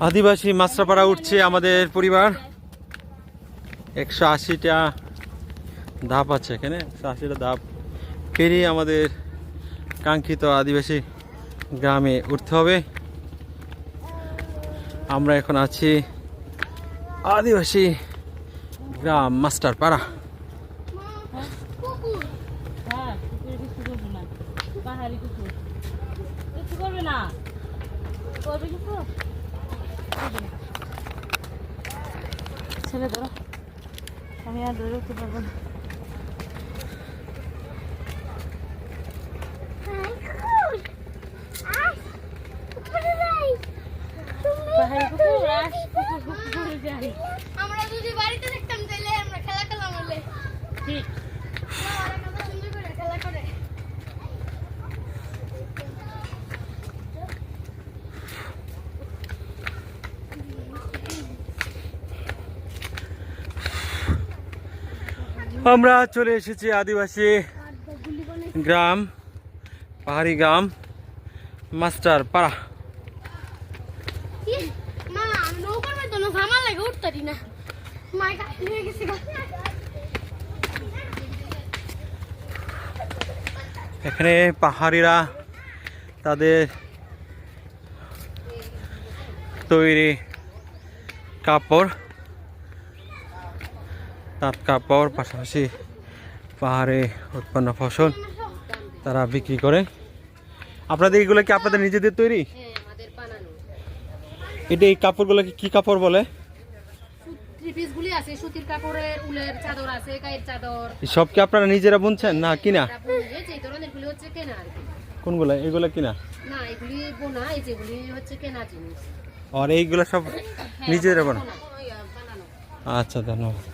আদিবাসী মাছরাপাড়া উঠছে আমাদের পরিবার। 180টা ধাপ আছে এখানে, 180টা ধাপ পেরিয়ে আমাদের কাঙ্ক্ষিত আদিবাসী গ্রামে উঠতে হবে। আমরা এখন আছি আদিবাসী গ্রাম মাস্টারপাড়া। ছেলে ধরো, আমি আর ধরে উঠতে পারবো না। আমরা যদি বাড়িতে দেখতাম তাহলে আমরা খেলা খেলাম বলে ঠিক সুন্দর করে খেলা করে। আমরা চলে এসেছি আদিবাসী গ্রাম, পাহাড়ি গ্রাম মাস্টারপাড়া। মা নৌকার মধ্যে না ঝামেলা লাগে উঠতারি না, মাই কাছে হয়ে গেছে। এখানে পাহাড়িরা তাদের তৈরি কাপড়, তাঁত কাপড়, পাশাপাশি পাহাড়ে উৎপন্ন ফসল তারা বিক্রি করে। আপনাদের এগুলো কি আপনাদের নিজেদের তৈরি? এটা এই কাপড়গুলো কি কাপড় বলে? পিসগুলি আছে, সুতির কাপড়ের, উলের চাদর আছে, গায়ের চাদর। সব কি আপনারা নিজেরা বুনছেন না কিনা? এই ধরনের গুলি হচ্ছে কেনা আর কি। কোনগুলো? এগুলো কিনা না, এগুলি বোনা, এই যেগুলি হচ্ছে কেনা জিনিস। আর এইগুলো সব নিজেরা বানা? আচ্ছা, ধন্যবাদ।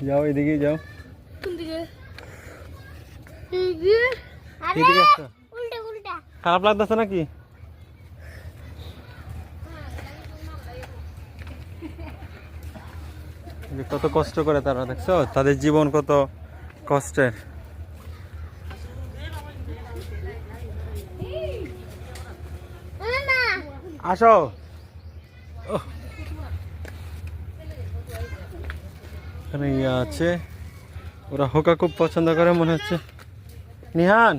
যাও এদিকে যাও। এদিকে আসো। খারাপ লাগতেছে নাকি? কত কষ্ট করে তারা, দেখছো তাদের জীবন কত কষ্টের। আসো। এখানে ইয়ে আছে, ওরা হোকা খুব পছন্দ করে মনে হচ্ছে। নিহান